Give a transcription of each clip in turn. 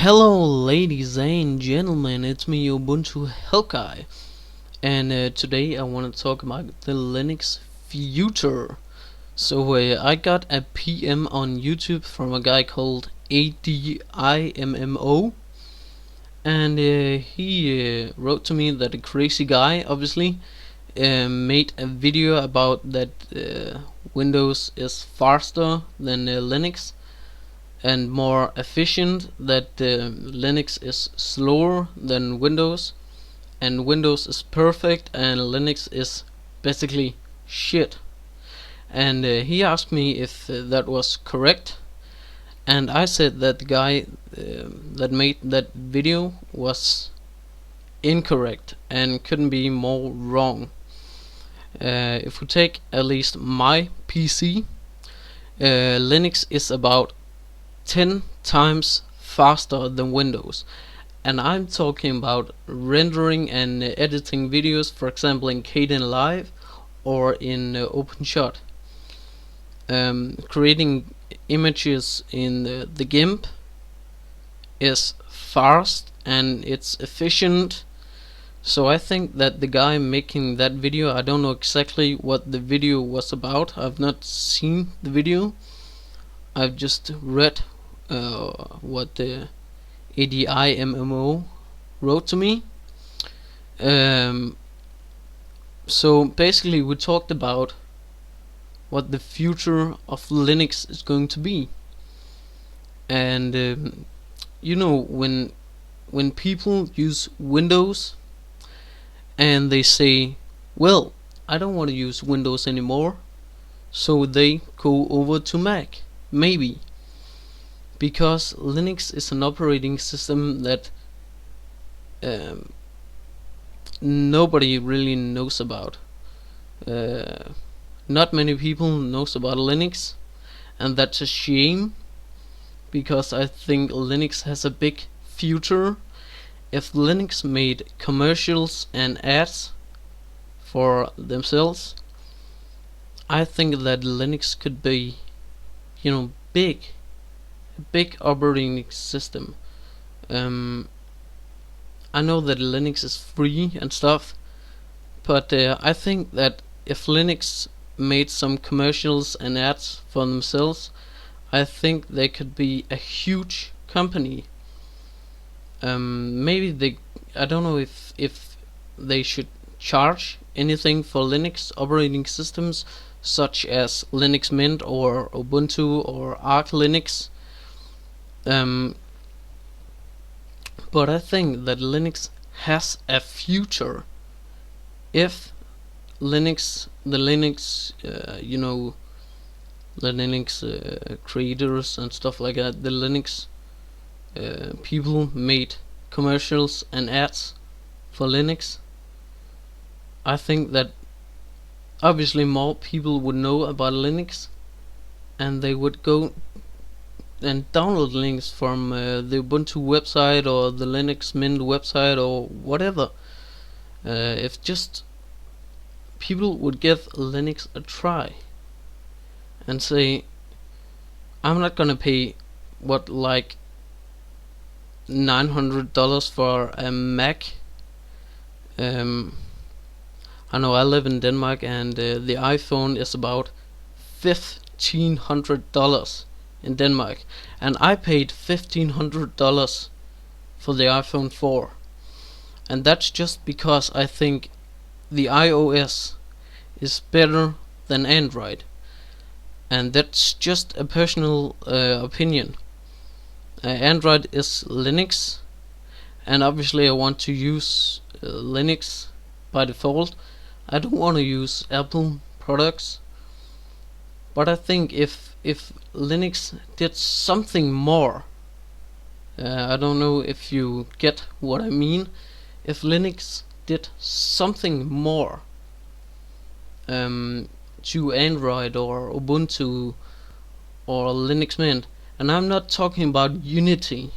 Hello, ladies and gentlemen, it's me, Ubuntu Help Guy, and today I want to talk about the Linux future. I got a PM on YouTube from a guy called ADIMMO, and he wrote to me that a crazy guy, obviously, made a video about that Windows is faster than Linux and more efficient, that Linux is slower than Windows, and Windows is perfect and Linux is basically shit. And he asked me if that was correct, and I said that the guy that made that video was incorrect and couldn't be more wrong. If we take at least my PC, Linux is about 10 times faster than Windows, and I'm talking about rendering and editing videos, for example in Kdenlive or in OpenShot. Creating images in the GIMP is fast and it's efficient. So I think that the guy making that video, I don't know exactly what the video was about, I've not seen the video, I've just read what the ADIMMO wrote to me. So basically we talked about what the future of Linux is going to be. And when people use Windows and they say, well, I don't want to use Windows anymore, so they go over to Mac, maybe because Linux is an operating system that nobody really knows about. Not many people knows about Linux, and that's a shame, because I think Linux has a big future. If Linux made commercials and ads for themselves, I think that Linux could be, big, a big operating system. I know that Linux is free and stuff, but I think that if Linux made some commercials and ads for themselves, I think they could be a huge company. Maybe I don't know if they should charge anything for Linux operating systems such as Linux Mint or Ubuntu or Arch Linux. But I think that Linux has a future if the Linux creators and stuff like that, the Linux people made commercials and ads for Linux. I think that obviously more people would know about Linux, and they would go and download links from the Ubuntu website or the Linux Mint website or whatever. If just people would give Linux a try and say, I'm not gonna pay like $900 for a Mac. I know I live in Denmark, and the iPhone is about $1,500 in Denmark, and I paid $1,500 for the iPhone 4, and that's just because I think the iOS is better than Android, and that's just a personal opinion. Android is Linux, and obviously I want to use Linux by default. I don't want to use Apple products, but I think if Linux did something more, I don't know if you get what I mean. If Linux did something more to Android or Ubuntu or Linux Mint, and I'm not talking about Unity,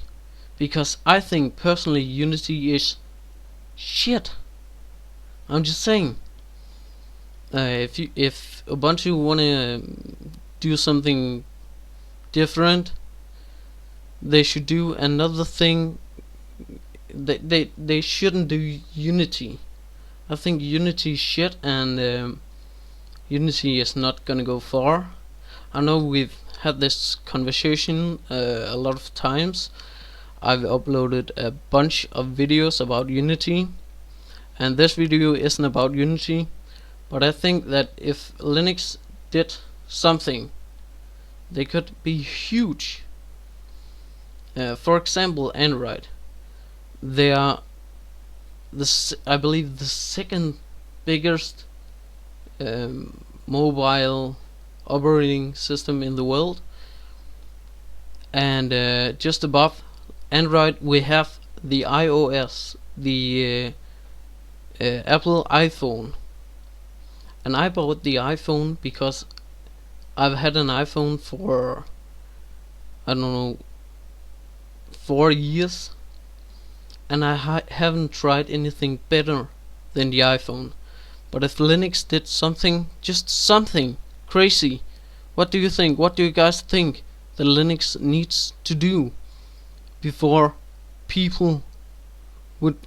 because I think personally Unity is shit. I'm just saying, if Ubuntu wanna do something different, they should do another thing. They shouldn't do Unity. I think Unity is shit, and Unity is not gonna go far. I know we've had this conversation a lot of times. I've uploaded a bunch of videos about Unity, and this video isn't about Unity, but I think that if Linux did something, they could be huge. For example, Android. They are I believe the second biggest mobile operating system in the world, and just above Android we have the iOS, the Apple iPhone. And I bought the iPhone because I've had an iPhone for, I don't know, 4 years, and I haven't tried anything better than the iPhone. But if Linux did something, just something crazy, what do you think? What do you guys think that Linux needs to do before people would,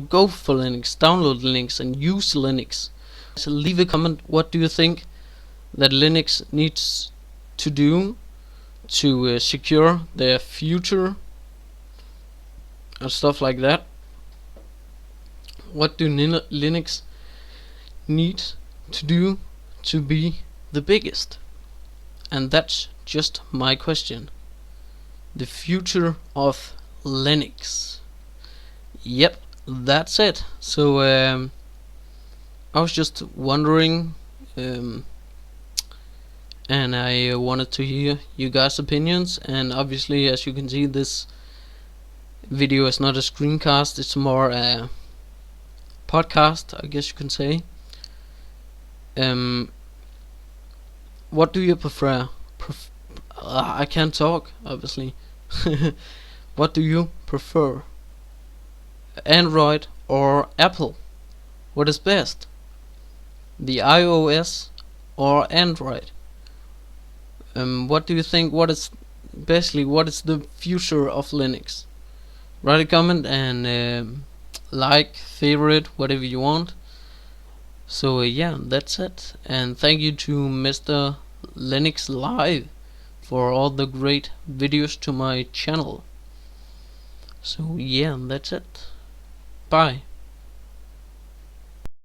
go for Linux, download Linux and use Linux? So leave a comment. What do you think that Linux needs to do to secure their future and stuff like that? What do Linux need to do to be the biggest? And that's just my question. The future of Linux. Yep, that's it. So I was just wondering, and I wanted to hear you guys' opinions. And obviously, as you can see, this video is not a screencast, it's more a podcast, I guess you can say. What do you prefer? I can't talk, obviously. What do you prefer? Android or Apple? What is best? The iOS or Android? What do you think? What is the future of Linux? Write a comment and like, favorite, whatever you want. So yeah, that's it. And thank you to Mr. Linux Live for all the great videos to my channel. So yeah, that's it. Bye.